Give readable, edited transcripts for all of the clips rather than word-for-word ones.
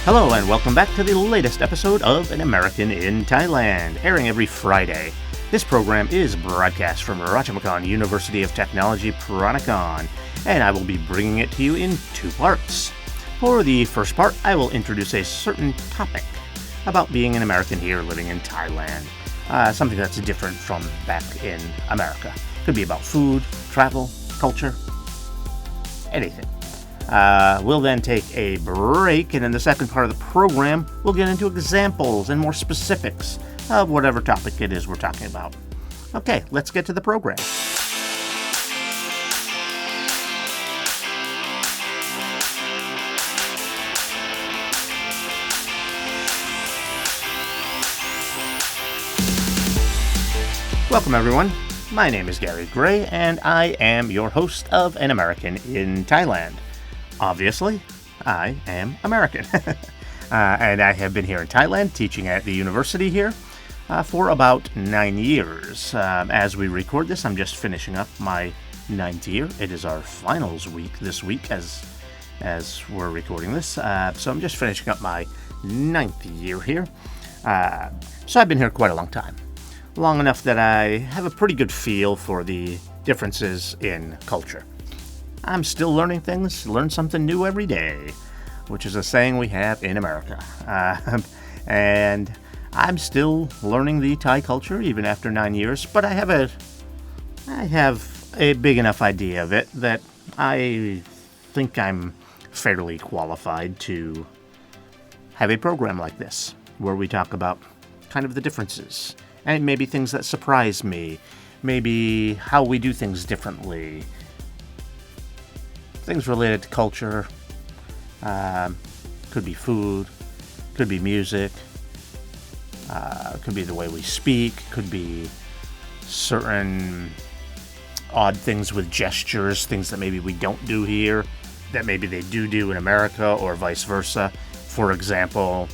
Hello and welcome back to the latest episode of An American in Thailand, airing every Friday. This program is broadcast from Ratchamakon University of Technology, Peranakan, and I will be bringing it to you in two parts. For the first part, I will introduce a certain topic about being an American here living in Thailand, something that's different from back in America. Could be about food, travel, culture, anything. We'll then take a break, and in the second part of the program, we'll get into examples and more specifics of whatever topic it is we're talking about. Okay, let's get to the program. Welcome, everyone. My name is Gary Gray, and I am your host of An American in Thailand. Obviously, I am American, and I have been here in Thailand teaching at the university here for about 9 years. As we record this, I'm just finishing up my 9th year. It is our finals week this week as we're recording this, so I'm just finishing up my 9th year here. So I've been here quite a long time, long enough that I have a pretty good feel for the differences in culture. I'm still learning things, learn something new every day, which is a saying we have in America. And I'm still learning the Thai culture even after 9 years, but I have a big enough idea of it that I think I'm fairly qualified to have a program like this, where we talk about kind of the differences, and maybe things that surprise me, maybe how we do things differently, things related to culture, could be food, could be music, could be the way we speak, could be certain odd things with gestures, things that maybe we don't do here, that maybe they do in America, or vice versa. For example,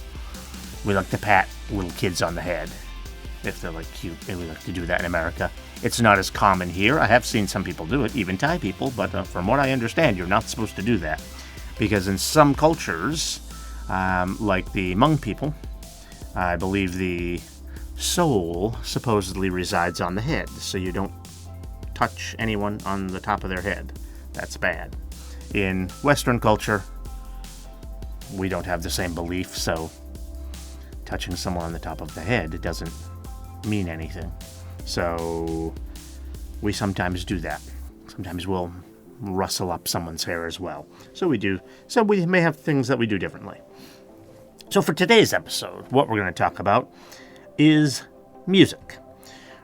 we like to pat little kids on the head if they're like cute, and we like to do that in America. It's not as common here. I have seen some people do it, even Thai people, but from what I understand, you're not supposed to do that. Because in some cultures, like the Hmong people, I believe the soul supposedly resides on the head, so you don't touch anyone on the top of their head. That's bad. In Western culture, we don't have the same belief, so touching someone on the top of the head doesn't mean anything. So we sometimes do that. Sometimes we'll rustle up someone's hair as well. So we do. So we may have things that we do differently. So for today's episode, what we're going to talk about is music.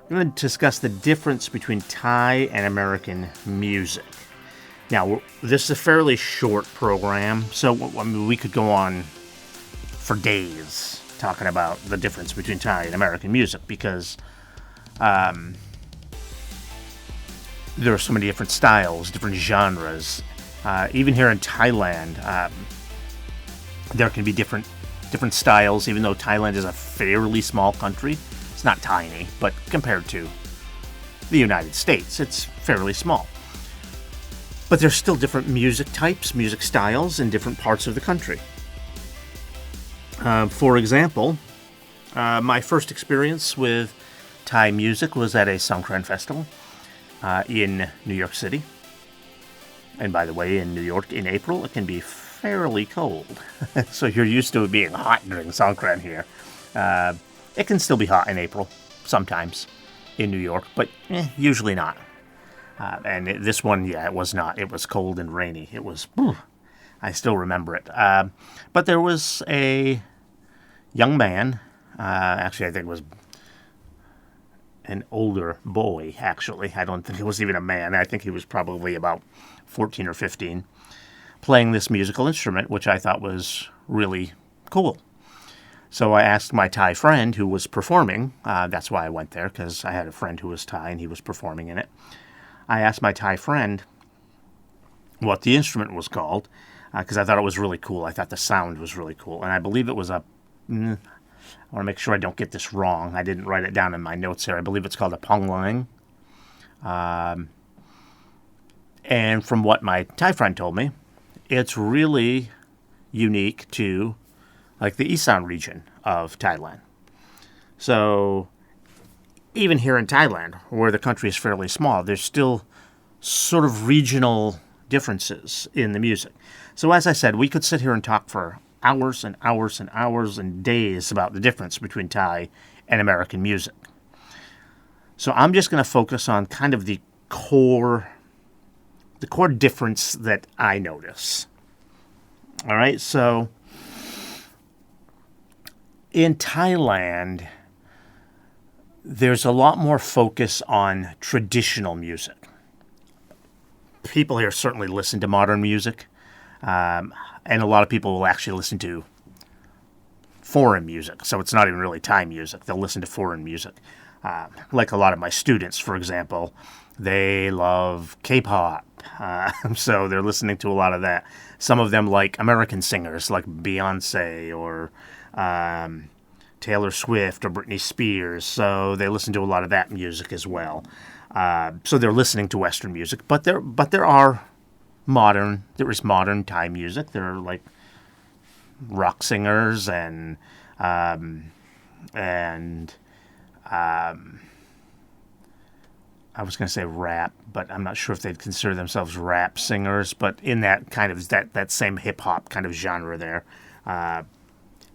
We're going to discuss the difference between Thai and American music. Now, this is a fairly short program, so I mean, we could go on for days talking about the difference between Thai and American music, because there are so many different styles, different genres. Even here in Thailand, there can be different styles, even though Thailand is a fairly small country. It's not tiny, but compared to the United States, it's fairly small. But there's still different music types, music styles in different parts of the country. For example, my first experience with Thai music was at a Songkran festival in New York City. And by the way, in New York in April, it can be fairly cold. So you're used to it being hot during Songkran here. It can still be hot in April, sometimes, in New York, but usually not. And this one, it was not. It was cold and rainy. It was, I still remember it. But there was a young man, actually I think it was an older boy, actually. I don't think it was even a man. I think he was probably about 14 or 15, playing this musical instrument, which I thought was really cool. So I asked my Thai friend who was performing, that's why I went there, because I had a friend who was Thai and he was performing in it. I asked my Thai friend what the instrument was called, because I thought it was really cool. I thought the sound was really cool. And I believe it was I want to make sure I don't get this wrong. I didn't write it down in my notes here. I believe it's called a ponglang. And from what my Thai friend told me, it's really unique to like the Isan region of Thailand. So even here in Thailand, where the country is fairly small, there's still sort of regional differences in the music. So as I said, we could sit here and talk for hours and hours and hours and days about the difference between Thai and American music. So I'm just going to focus on kind of the core difference that I notice. All right, so in Thailand, there's a lot more focus on traditional music. People here certainly listen to modern music, and a lot of people will actually listen to foreign music. So it's not even really Thai music. They'll listen to foreign music. Like a lot of my students, for example, they love K-pop. So they're listening to a lot of that. Some of them like American singers like Beyonce or Taylor Swift or Britney Spears. So they listen to a lot of that music as well. So they're listening to Western music, but there is modern Thai music. There are like rock singers and I was going to say rap, but I'm not sure if they'd consider themselves rap singers, but in that kind of that same hip hop kind of genre there.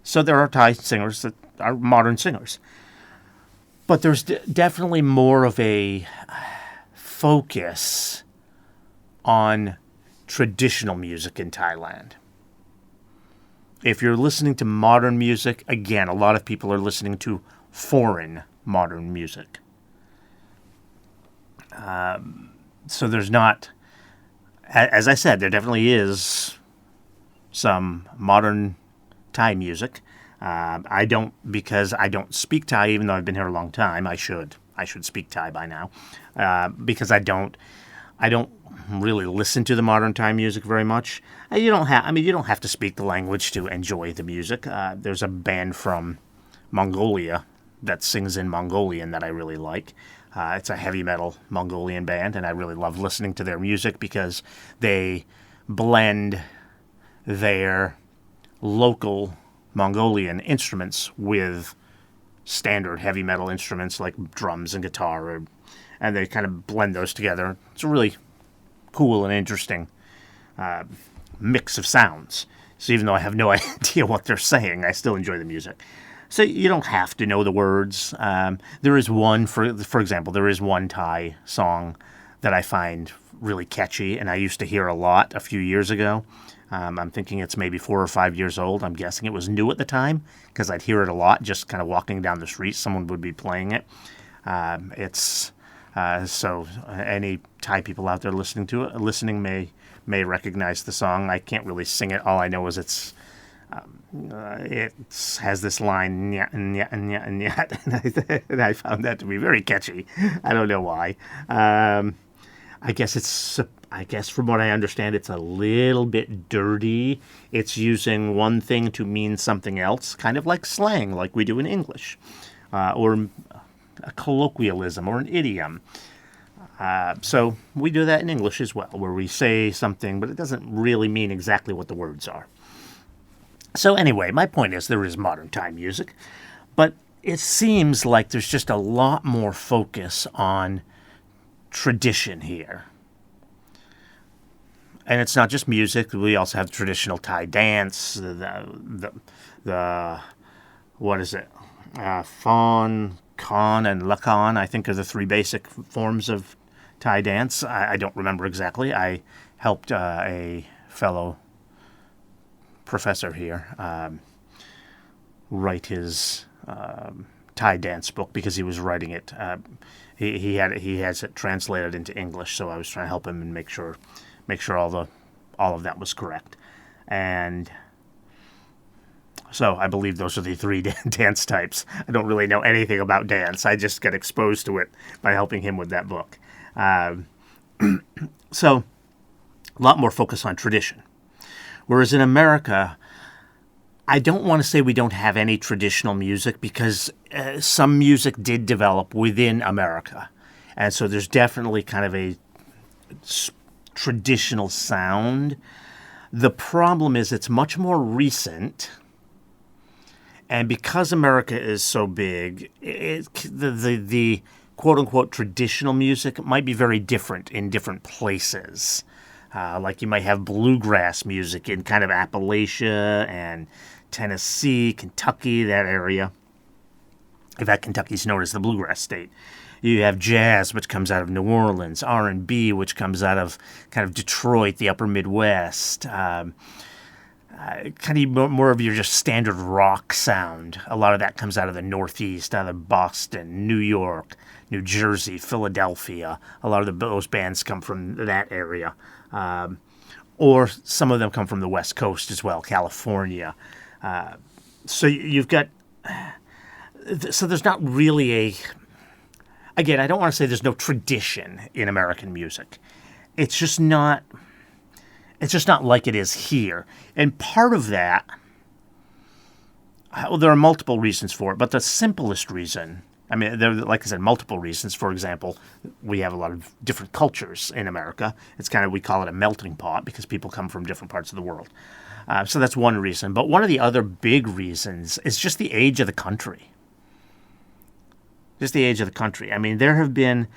So there are Thai singers that are modern singers. But there's definitely more of a focus on traditional music in Thailand. If you're listening to modern music, again, a lot of people are listening to foreign modern music. So there's not, as I said, there definitely is some modern Thai music. Because I don't speak Thai, even though I've been here a long time. I should speak Thai by now, because I don't really listen to the modern Thai music very much. You don't have to speak the language to enjoy the music. There's a band from Mongolia that sings in Mongolian that I really like. It's a heavy metal Mongolian band, and I really love listening to their music because they blend their local Mongolian instruments with standard heavy metal instruments like drums and guitar, and they kind of blend those together. It's a really cool and interesting mix of sounds. So even though I have no idea what they're saying, I still enjoy the music. So you don't have to know the words. There is one, for example, there is one Thai song that I find really catchy, and I used to hear a lot a few years ago. I'm thinking it's maybe 4 or 5 years old. I'm guessing it was new at the time because I'd hear it a lot just kind of walking down the street. Someone would be playing it. So any Thai people out there listening may recognize the song. I can't really sing it. All I know is it has this line, nyat, nyat, nyat, nyat, and I found that to be very catchy. I don't know why. I guess from what I understand, it's a little bit dirty. It's using one thing to mean something else, kind of like slang, like we do in English, or a colloquialism or an idiom. So we do that in English as well, where we say something, but it doesn't really mean exactly what the words are. So anyway, my point is there is modern Thai music, but it seems like there's just a lot more focus on tradition here. And it's not just music. We also have traditional Thai dance, the what is it? Fawn, Khan, and Lakan, I think, are the three basic forms of Thai dance. I don't remember exactly. I helped a fellow professor here write his Thai dance book because he was writing it. He has it translated into English, so I was trying to help him and make sure all of that was correct. And so I believe those are the three dance types. I don't really know anything about dance. I just got exposed to it by helping him with that book. So a lot more focus on tradition. Whereas in America, I don't want to say we don't have any traditional music because some music did develop within America. And so there's definitely kind of a traditional sound. The problem is it's much more recent, And because America is so big, the quote-unquote traditional music might be very different in different places. Like you might have bluegrass music in kind of Appalachia and Tennessee, Kentucky, that area. In fact, Kentucky's known as the bluegrass state. You have jazz, which comes out of New Orleans, R&B, which comes out of kind of Detroit, the upper Midwest, kind of more of your just standard rock sound. A lot of that comes out of the Northeast, out of Boston, New York, New Jersey, Philadelphia. A lot of those bands come from that area. Or some of them come from the West Coast as well, California. So you've got... So there's not really again, I don't want to say there's no tradition in American music. It's just not like it is here. And part of that, well, there are multiple reasons for it, but the simplest reason, I mean, there are, like I said, multiple reasons. For example, we have a lot of different cultures in America. It's kind of, we call it a melting pot because people come from different parts of the world. So that's one reason. But one of the other big reasons is just the age of the country. Just the age of the country. I mean, there have been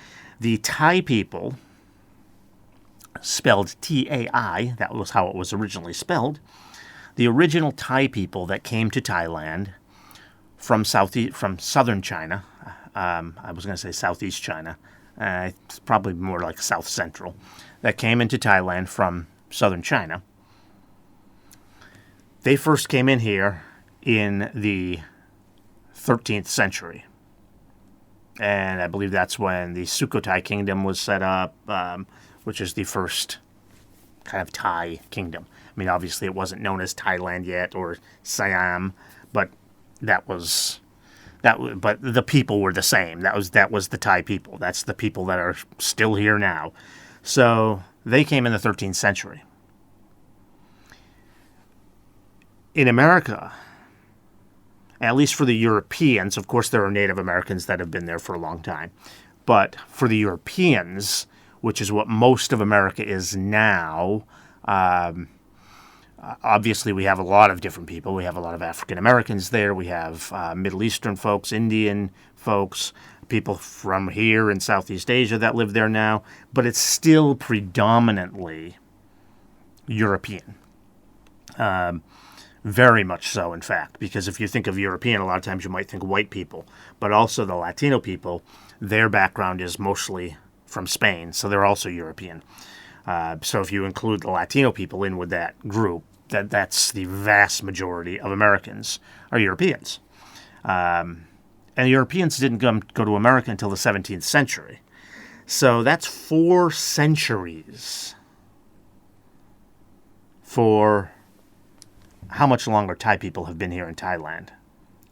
the Thai people, spelled T-A-I, that was how it was originally spelled, the original Thai people that came to Thailand from southern China. I was going to say southeast China. It's probably more like south central. That came into Thailand from southern China. They first came in here in the 13th century. And I believe that's when the Sukhothai kingdom was set up, which is the first kind of Thai kingdom. I mean, obviously it wasn't known as Thailand yet or Siam, but but the people were the same. That was the Thai people. That's the people that are still here now. So they came in the 13th century. In America, at least for the Europeans, of course there are Native Americans that have been there for a long time, but for the Europeans, which is what most of America is now, obviously we have a lot of different people. We have a lot of African Americans there. We have Middle Eastern folks, Indian folks, people from here in Southeast Asia that live there now, but it's still predominantly European. Very much so, in fact, because if you think of European, a lot of times you might think white people, but also the Latino people, their background is mostly from Spain, so they're also European. So if you include the Latino people in with that group, that's the vast majority of Americans are Europeans. And the Europeans didn't go to America until the 17th century. So that's 4 centuries for how much longer Thai people have been here in Thailand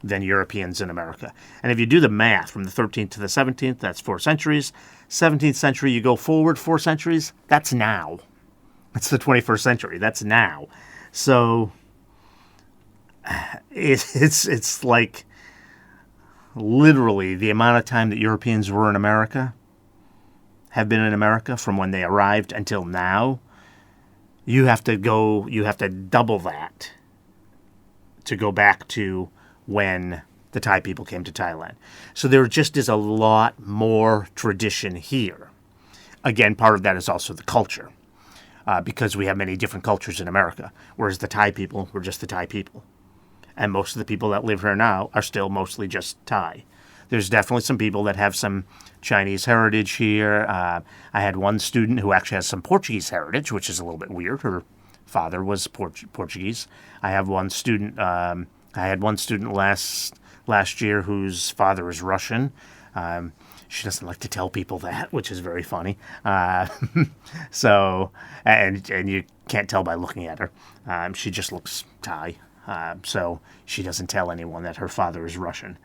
than Europeans in America. And if you do the math from the 13th to the 17th, that's 4 centuries. 17th century, you go forward 4 centuries, that's now. It's the 21st century, that's now. So it's like literally the amount of time that Europeans were in America, have been in America from when they arrived until now. You have to double that to go back to when the Thai people came to Thailand. So there just is a lot more tradition here. Again, part of that is also the culture, because we have many different cultures in America, whereas the Thai people were just the Thai people. And most of the people that live here now are still mostly just Thai. There's definitely some people that have some Chinese heritage here. I had one student who actually has some Portuguese heritage, which is a little bit weird. Her father was Portuguese. I had one student last year whose father is Russian. She doesn't like to tell people that, which is very funny. So, and you can't tell by looking at her. She just looks Thai. So she doesn't tell anyone that her father is Russian.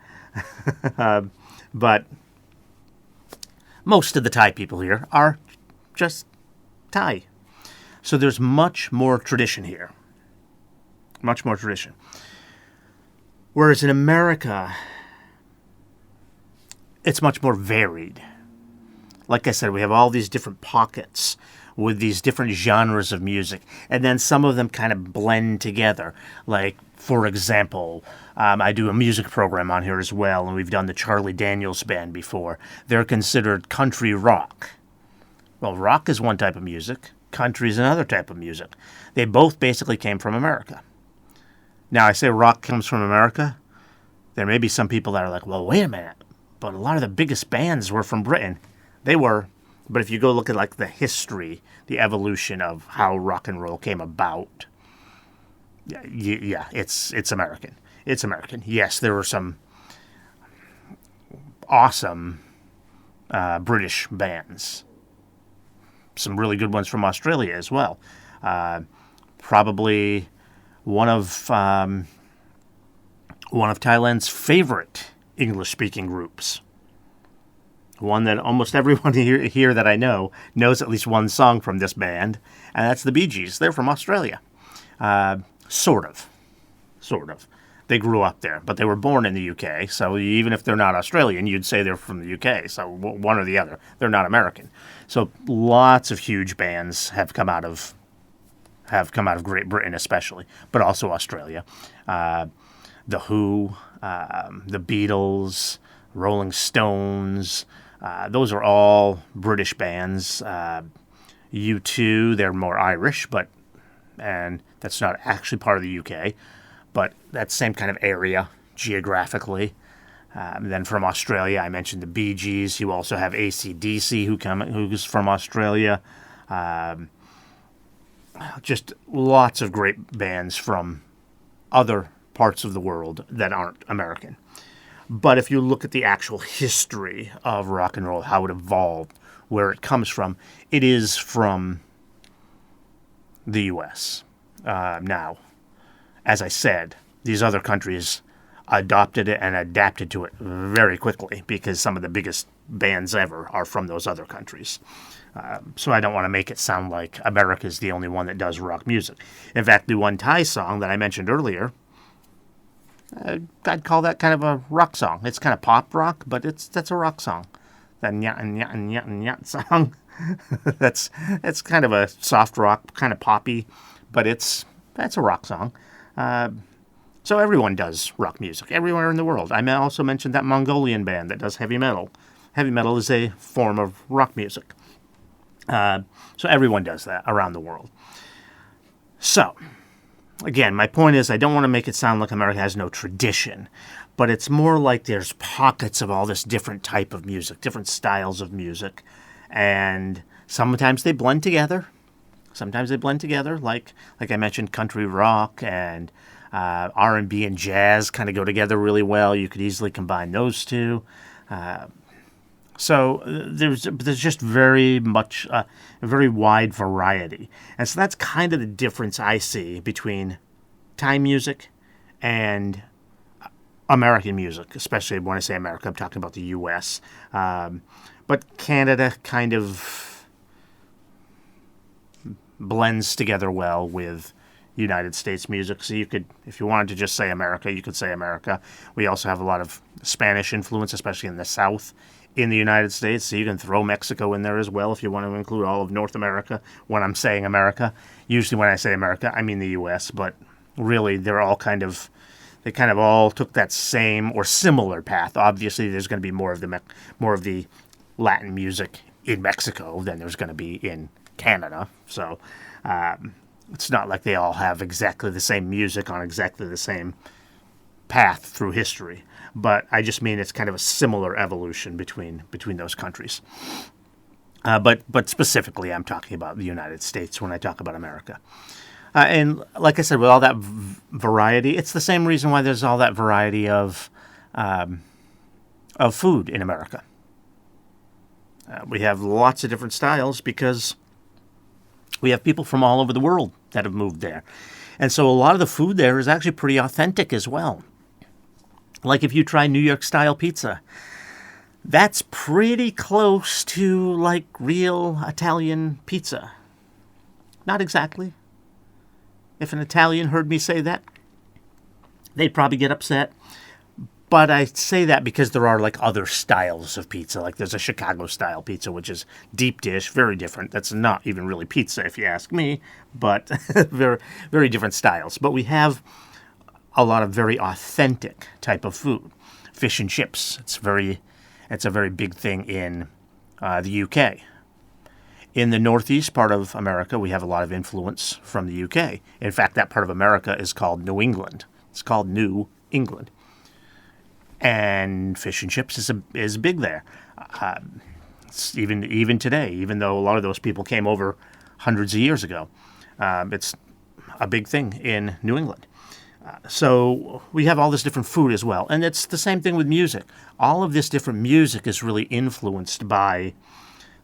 But most of the Thai people here are just Thai. So there's much more tradition here. Much more tradition. Whereas in America, it's much more varied. Like I said, we have all these different pockets with these different genres of music, and then some of them kind of blend together. Like, for example, I do a music program on here as well, and we've done the Charlie Daniels Band before. They're considered country rock. Well, rock is one type of music. Country is another type of music. They both basically came from America. Now, I say rock comes from America. There may be some people that are like, well, wait a minute. But a lot of the biggest bands were from Britain. They were. But if you go look at like the history, the evolution of how rock and roll came about, yeah, it's American. It's American. Yes, there were some awesome British bands. Some really good ones from Australia as well. Probably one of Thailand's favorite English-speaking groups. One that almost everyone here that I know knows at least one song from this band, and that's the Bee Gees. They're from Australia. Sort of. They grew up there, but they were born in the UK, so even if they're not Australian, you'd say they're from the UK, so one or the other. They're not American. So lots of huge bands have come out of Great Britain especially, but also Australia. The Who, the Beatles, Rolling Stones, those are all British bands. U2, they're more Irish, and that's not actually part of the UK, but that same kind of area geographically. Then from Australia, I mentioned the Bee Gees. You also have AC/DC, who's from Australia. Just lots of great bands from other parts of the world that aren't American. But if you look at the actual history of rock and roll, how it evolved, where it comes from, it is from the U.S. Now, as I said, these other countries adopted it and adapted to it very quickly because some of the biggest bands ever are from those other countries. So I don't want to make it sound like America is the only one that does rock music. In fact, the one Thai song that I mentioned earlier, I'd call that kind of a rock song. It's kind of pop rock, but that's a rock song. That nyat and nyat and nyat and nyat song. that's kind of a soft rock, kind of poppy, but that's a rock song. So everyone does rock music everywhere in the world. I also mentioned that Mongolian band that does heavy metal. Heavy metal is a form of rock music. So everyone does that around the world. So, again, my point is I don't want to make it sound like America has no tradition, but it's more like there's pockets of all this different type of music, different styles of music, and sometimes they blend together. Like I mentioned, country rock and R&B and jazz kind of go together really well. You could easily combine those two. So there's just very much a very wide variety. And so that's kind of the difference I see between Thai music and American music, especially when I say America, I'm talking about the U.S. But Canada kind of blends together well with United States music. So you could, if you wanted to just say America, you could say America. We also have a lot of Spanish influence, especially in the South in the United States. So you can throw Mexico in there as well if you want to include all of North America when I'm saying America. Usually when I say America, I mean the U.S., but really they kind of all took that same or similar path. Obviously, there's going to be more of the Latin music in Mexico than there's going to be in Canada. So it's not like they all have exactly the same music on exactly the same path through history. But I just mean it's kind of a similar evolution between those countries. But specifically, I'm talking about the United States when I talk about America. And like I said, with all that variety, it's the same reason why there's all that variety of food in America. We have lots of different styles because we have people from all over the world that have moved there. And so a lot of the food there is actually pretty authentic as well. Like if you try New York style pizza, that's pretty close to like real Italian pizza. Not exactly. If an Italian heard me say that, they'd probably get upset. But I say that because there are like other styles of pizza. Like there's a Chicago style pizza, which is deep dish, very different. That's not even really pizza if you ask me, but very, very different styles. But we have a lot of very authentic type of food. Fish and chips. It's a very big thing in the UK. In the northeast part of America, we have a lot of influence from the UK. In fact, that part of America is called New England. It's called New England. And fish and chips is big there. Even today, even though a lot of those people came over hundreds of years ago, it's a big thing in New England. So we have all this different food as well. And it's the same thing with music. All of this different music is really influenced by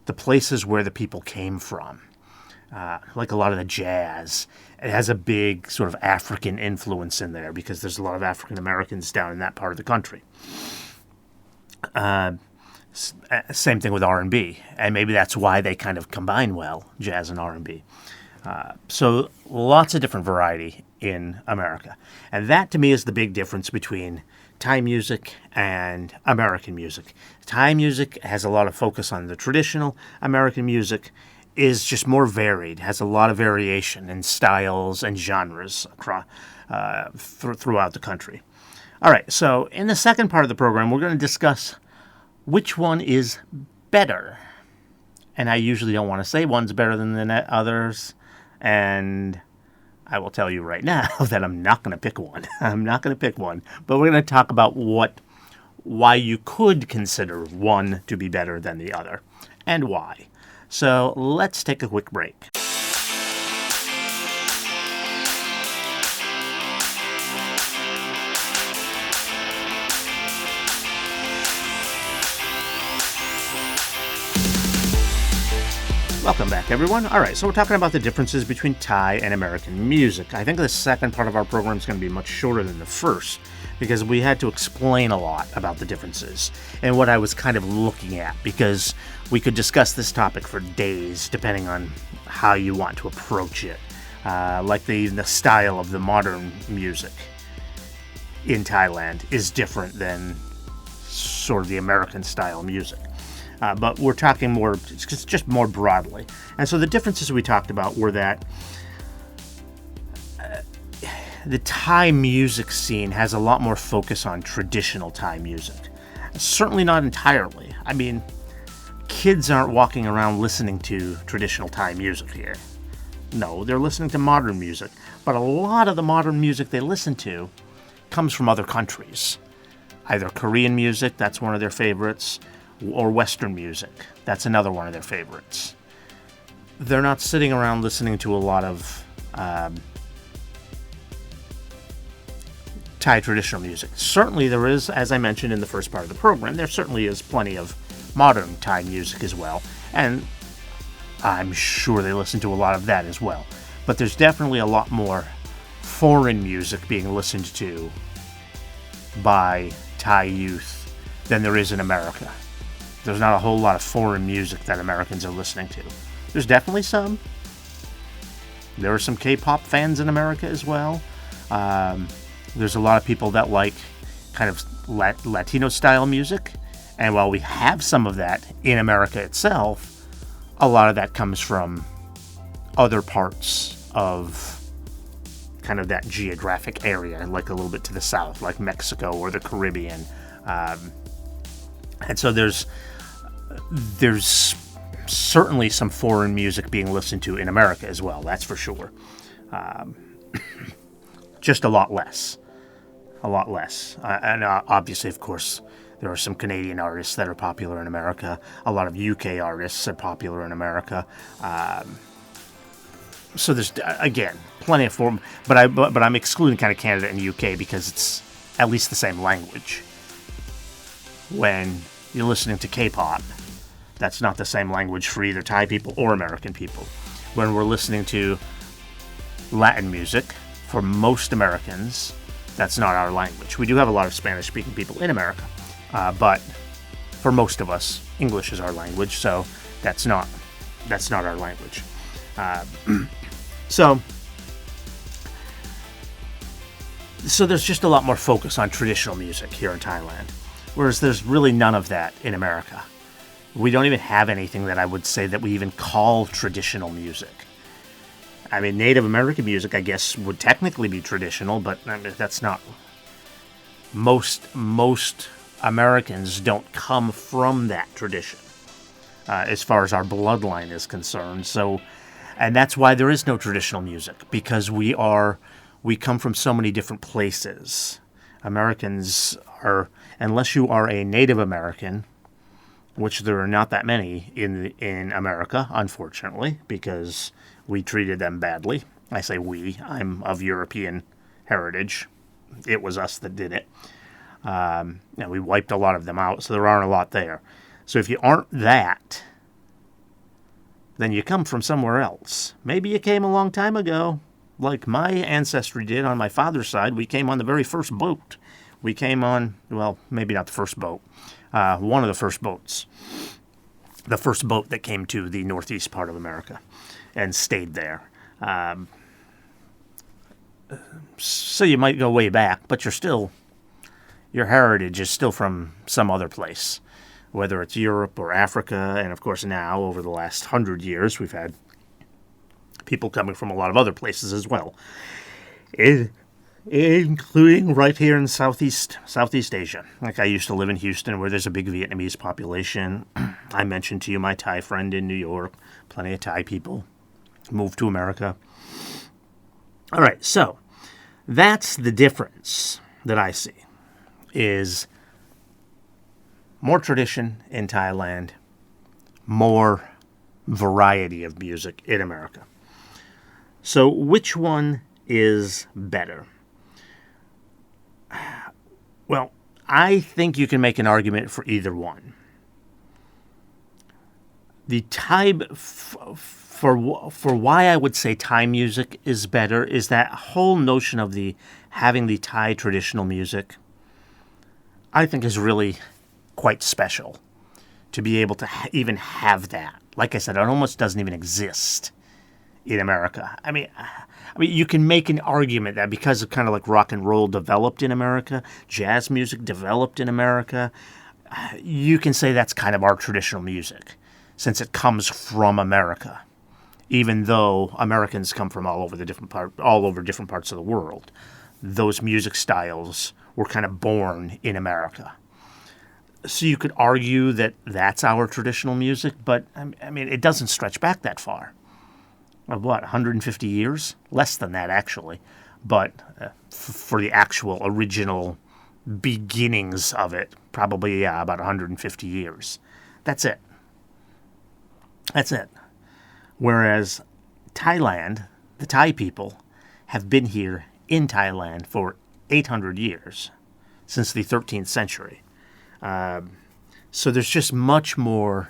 the places where the people came from. Like a lot of the jazz. It has a big sort of African influence in there because there's a lot of African Americans down in that part of the country. Same thing with R&B. And maybe that's why they kind of combine well, jazz and R&B. So lots of different variety in America. And that to me is the big difference between Thai music and American music. Thai music has a lot of focus on the traditional. American music is just more varied, has a lot of variation in styles and genres across, throughout the country. All right, so in the second part of the program, we're going to discuss which one is better. And I usually don't want to say one's better than the others. And I will tell you right now that I'm not going to pick one. I'm not going to pick one. But we're going to talk about why you could consider one to be better than the other and why. So let's take a quick break. Welcome back, everyone. All right, so we're talking about the differences between Thai and American music. I think the second part of our program is going to be much shorter than the first because we had to explain a lot about the differences and what I was kind of looking at, because we could discuss this topic for days depending on how you want to approach it. Like the style of the modern music in Thailand is different than sort of the American style music. But we're talking more, just more broadly. And so the differences we talked about were that the Thai music scene has a lot more focus on traditional Thai music. Certainly not entirely. I mean, kids aren't walking around listening to traditional Thai music here. No, they're listening to modern music. But a lot of the modern music they listen to comes from other countries. Either Korean music, that's one of their favorites, or Western music. That's another one of their favorites. They're not sitting around listening to a lot of Thai traditional music. Certainly there is, as I mentioned in the first part of the program, there certainly is plenty of modern Thai music as well. And I'm sure they listen to a lot of that as well. But there's definitely a lot more foreign music being listened to by Thai youth than there is in America. There's not a whole lot of foreign music that Americans are listening to. There's definitely some. There are some K-pop fans in America as well. There's a lot of people that like kind of Latino-style music. And while we have some of that in America itself, a lot of that comes from other parts of kind of that geographic area, like a little bit to the south, like Mexico or the Caribbean. And so there's certainly some foreign music being listened to in America as well, that's for sure. Just a lot less. And obviously, of course, there are some Canadian artists that are popular in America. A lot of UK artists are popular in America. So there's, again, plenty of foreign, but I'm excluding kind of Canada and UK because it's at least the same language. When you're listening to K-pop, that's not the same language for either Thai people or American people. When we're listening to Latin music, for most Americans, that's not our language. We do have a lot of Spanish-speaking people in America, but for most of us, English is our language, so that's not our language. So there's just a lot more focus on traditional music here in Thailand, whereas there's really none of that in America. We don't even have anything that I would say that we even call traditional music. I mean, Native American music, I guess, would technically be traditional, but I mean, that's not. Most Americans don't come from that tradition, as far as our bloodline is concerned. So, and that's why there is no traditional music, because we come from so many different places. Americans are, unless you are a Native American, which there are not that many in America, unfortunately, because we treated them badly. I say we. I'm of European heritage. It was us that did it. And we wiped a lot of them out, so there aren't a lot there. So if you aren't that, then you come from somewhere else. Maybe you came a long time ago, like my ancestry did on my father's side. We came on the very first boat. We came on, well, maybe not the first boat, one of the first boats. The first boat that came to the northeast part of America and stayed there. So you might go way back, but your heritage is still from some other place, whether it's Europe or Africa. And of course now, over the last 100 years, we've had people coming from a lot of other places as well, including right here in Southeast Asia. Like, I used to live in Houston, where there's a big Vietnamese population. I mentioned to you my Thai friend in New York. Plenty of Thai people moved to America. All right, so that's the difference that I see, is more tradition in Thailand, more variety of music in America. So which one is better? Well, I think you can make an argument for either one. The Thai, for why I would say Thai music is better, is that whole notion of having the Thai traditional music, I think, is really quite special to be able to even have that. Like I said, it almost doesn't even exist in America. I mean, you can make an argument that because of kind of like rock and roll developed in America, jazz music developed in America, you can say that's kind of our traditional music, since it comes from America, even though Americans come from all over different parts of the world. Those music styles were kind of born in America. So you could argue that that's our traditional music, but I mean, it doesn't stretch back that far. Of what, 150 years? Less than that, actually. But for the actual original beginnings of it, probably, yeah, about 150 years. That's it. That's it. Whereas Thailand, the Thai people, have been here in Thailand for 800 years, since the 13th century. So there's just much more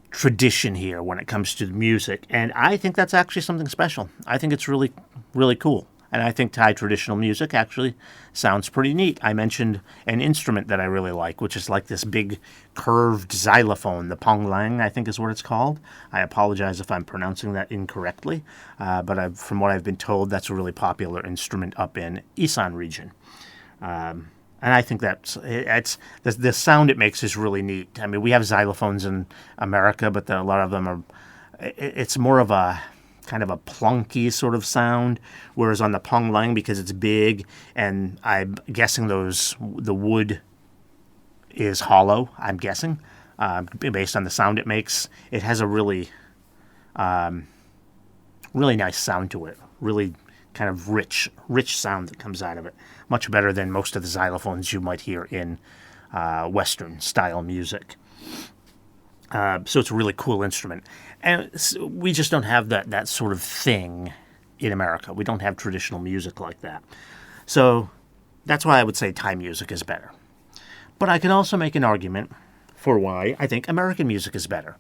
tradition here when it comes to music, and I think that's actually something special. I think it's really, really cool, and I think Thai traditional music actually sounds pretty neat. I mentioned an instrument that I really like, which is like this big curved xylophone, the ponglang, I think is what it's called. I apologize if I'm pronouncing that incorrectly, but from what I've been told, that's a really popular instrument up in Isan region. And I think it's the sound it makes is really neat. I mean, we have xylophones in America, but a lot of them are. It's more of a kind of a plunky sort of sound, whereas on the ponglang, because it's big, and I'm guessing the wood is hollow. I'm guessing, based on the sound it makes, it has a really, really nice sound to it. Really kind of rich sound that comes out of it. Much better than most of the xylophones you might hear in Western style music. So it's a really cool instrument. And we just don't have that sort of thing in America. We don't have traditional music like that. So that's why I would say Thai music is better. But I can also make an argument for why I think American music is better.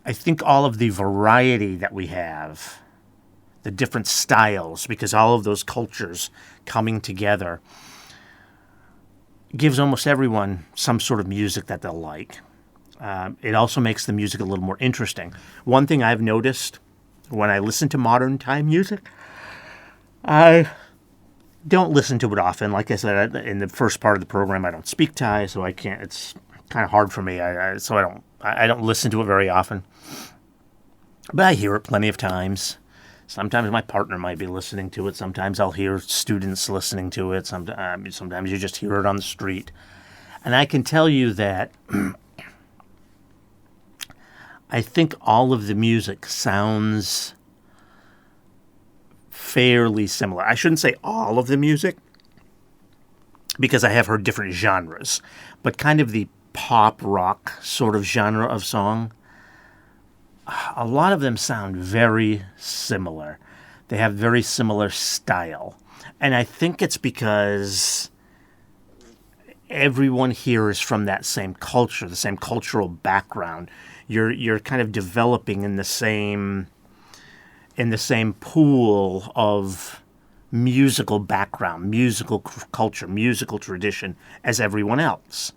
I think all of the variety that we have, the different styles, because all of those cultures coming together gives almost everyone some sort of music that they'll like. It also makes the music a little more interesting. One thing I've noticed when I listen to modern Thai music, I don't listen to it often. Like I said, in the first part of the program, I don't speak Thai, so I can't. It's kind of hard for me. So I don't listen to it very often. But I hear it plenty of times. Sometimes my partner might be listening to it. Sometimes I'll hear students listening to it. Sometimes you just hear it on the street. And I can tell you that I think all of the music sounds fairly similar. I shouldn't say all of the music, because I have heard different genres, but kind of the pop rock sort of genre of song, a lot of them sound very similar. They have very similar style. And I think it's because everyone here is from that same culture, the same cultural background. You're kind of developing in the same pool of musical background, musical culture, musical tradition as everyone else.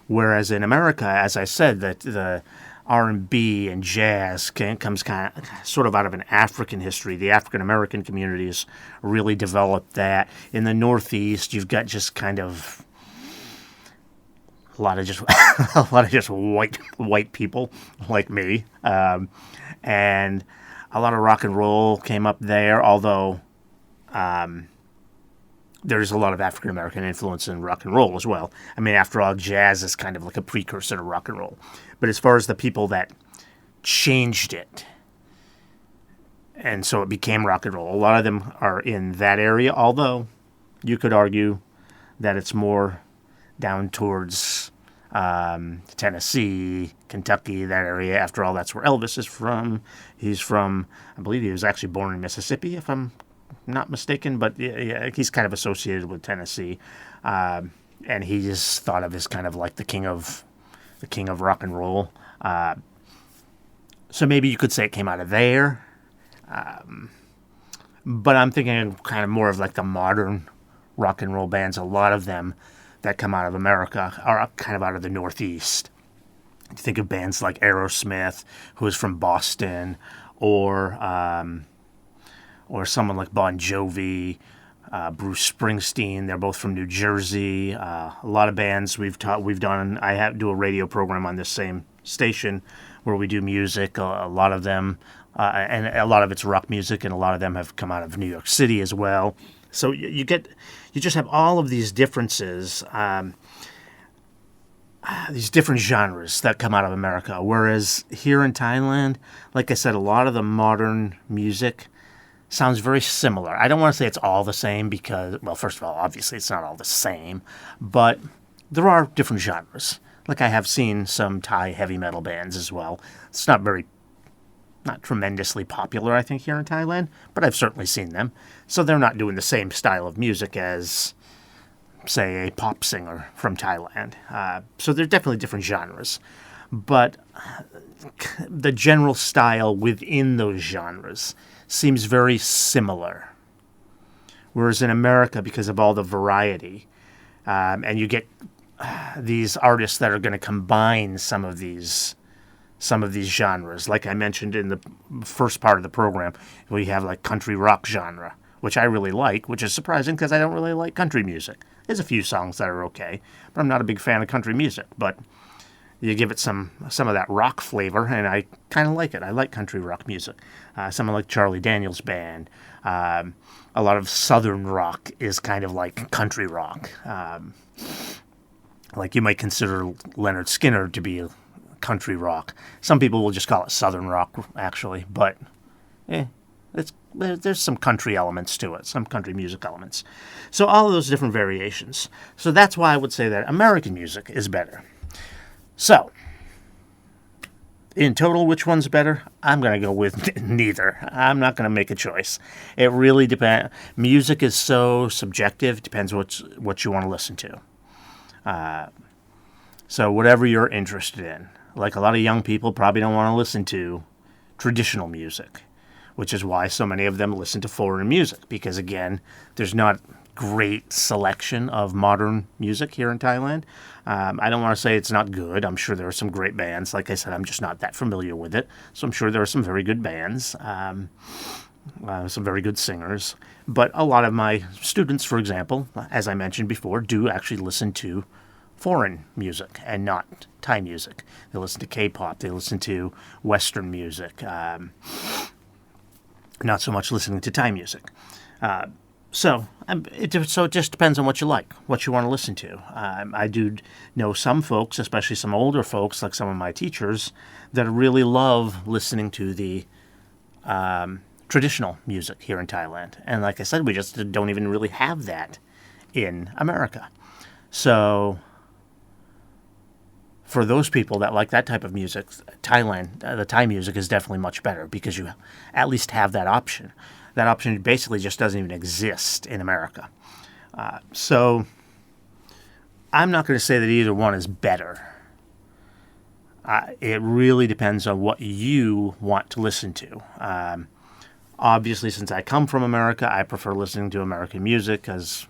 Whereas in America, as I said, that the R&B and jazz comes kind of sort of out of an African history. The African American communities really developed that. In the Northeast, you've got just kind of a lot of just white people like me, and a lot of rock and roll came up there. Although there's a lot of African American influence in rock and roll as well. I mean, after all, jazz is kind of like a precursor to rock and roll. But as far as the people that changed it, and so it became rock and roll, a lot of them are in that area. Although you could argue that it's more down towards Tennessee, Kentucky, that area. After all, that's where Elvis is from. He's from, I believe he was actually born in Mississippi, if I'm not mistaken, but yeah, he's kind of associated with Tennessee, and he is thought of as kind of like the king of rock and roll. So maybe you could say it came out of there, but I'm thinking kind of more of like the modern rock and roll bands. A lot of them that come out of America are kind of out of the Northeast. You think of bands like Aerosmith, who is from Boston, or someone like Bon Jovi, Bruce Springsteen. They're both from New Jersey. A lot of bands we've done. I do a radio program on this same station where we do music. A lot of them, and a lot of it's rock music, and a lot of them have come out of New York City as well. So you just have all of these differences, these different genres that come out of America. Whereas here in Thailand, like I said, a lot of the modern music sounds very similar. I don't want to say it's all the same because, well, first of all, obviously it's not all the same, but there are different genres. Like I have seen some Thai heavy metal bands as well. It's not tremendously popular, I think, here in Thailand, but I've certainly seen them. So they're not doing the same style of music as, say, a pop singer from Thailand. So they're definitely different genres. But the general style within those genres seems very similar. Whereas in America, because of all the variety, and you get these artists that are going to combine some of these genres. Like I mentioned in the first part of the program, we have like country rock genre, which I really like, which is surprising because I don't really like country music. There's a few songs that are okay, but I'm not a big fan of country music. But you give it some of that rock flavor, and I kind of like it. I like country rock music. Someone like Charlie Daniels Band. A lot of southern rock is kind of like country rock. Like you might consider Leonard Skinner to be country rock. Some people will just call it southern rock, actually. But there's some country elements to it, some country music elements. So all of those different variations. So that's why I would say that American music is better. So, in total, which one's better? I'm going to go with neither. I'm not going to make a choice. It really depends. Music is so subjective. Depends what you want to listen to. So whatever you're interested in. Like a lot of young people probably don't want to listen to traditional music, which is why so many of them listen to foreign music. Because again, there's not great selection of modern music here in Thailand. I don't want to say it's not good. I'm sure there are some great bands. Like I said, I'm just not that familiar with it. So I'm sure there are some very good bands, some very good singers. But a lot of my students, for example, as I mentioned before, do actually listen to foreign music and not Thai music. They listen to K-pop. They listen to Western music. Not so much listening to Thai music. So it just depends on what you like, what you want to listen to. I do know some folks, especially some older folks, like some of my teachers, that really love listening to the traditional music here in Thailand. And like I said, we just don't even really have that in America. So for those people that like that type of music, Thailand, the Thai music is definitely much better because you at least have that option. That option basically just doesn't even exist in America. So I'm not going to say that either one is better. It really depends on what you want to listen to. Obviously, since I come from America, I prefer listening to American music because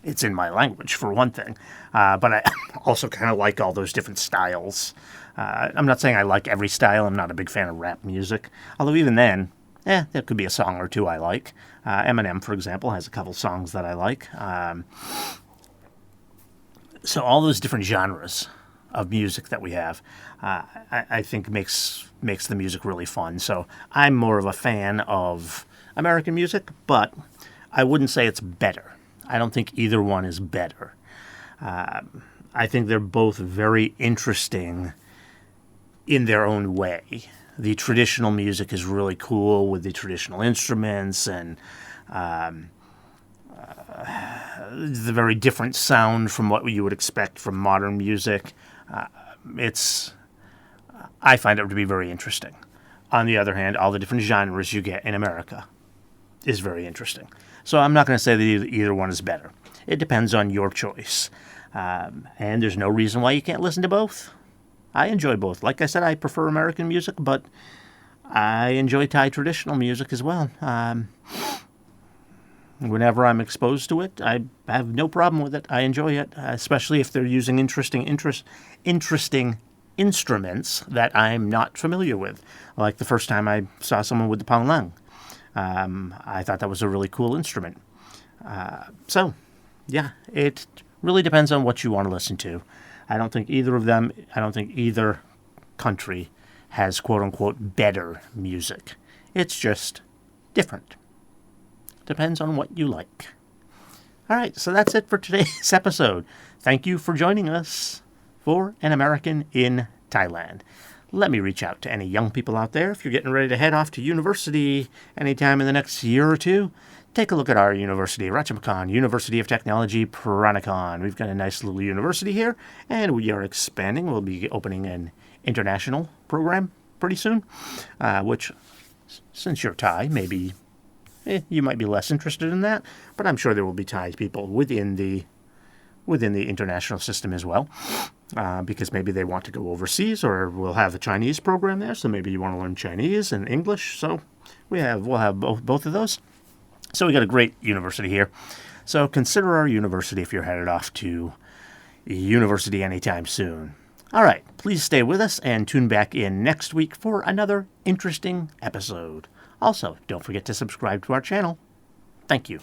it's in my language, for one thing. But I also kind of like all those different styles. I'm not saying I like every style. I'm not a big fan of rap music. Although even then, there could be a song or two I like. Eminem, for example, has a couple songs that I like. So all those different genres of music that we have, I think makes the music really fun. So I'm more of a fan of American music, but I wouldn't say it's better. I don't think either one is better. I think they're both very interesting in their own way. The traditional music is really cool with the traditional instruments and the very different sound from what you would expect from modern music. I find it to be very interesting. On the other hand, all the different genres you get in America is very interesting. So I'm not going to say that either one is better. It depends on your choice. And there's no reason why you can't listen to both. I enjoy both. Like I said, I prefer American music, but I enjoy Thai traditional music as well. Whenever I'm exposed to it, I have no problem with it. I enjoy it, especially if they're using interesting instruments that I'm not familiar with. Like the first time I saw someone with the panglang. I thought that was a really cool instrument. So, yeah, it really depends on what you want to listen to. I don't think either country has quote-unquote better music. It's just different. Depends on what you like. All right, so that's it for today's episode. Thank you for joining us for An American in Thailand. Let me reach out to any young people out there. If you're getting ready to head off to university anytime in the next year or two, take a look at our university, Ratchamakan, University of Technology, Peranakan. We've got a nice little university here, and we are expanding. We'll be opening an international program pretty soon, which, since you're Thai, maybe you might be less interested in that, but I'm sure there will be Thai people within the international system as well. Because maybe they want to go overseas, or we'll have a Chinese program there, so maybe you want to learn Chinese and English. So we'll have both of those. So we got a great university here. So consider our university if you're headed off to university anytime soon. All right, please stay with us and tune back in next week for another interesting episode. Also, don't forget to subscribe to our channel. Thank you.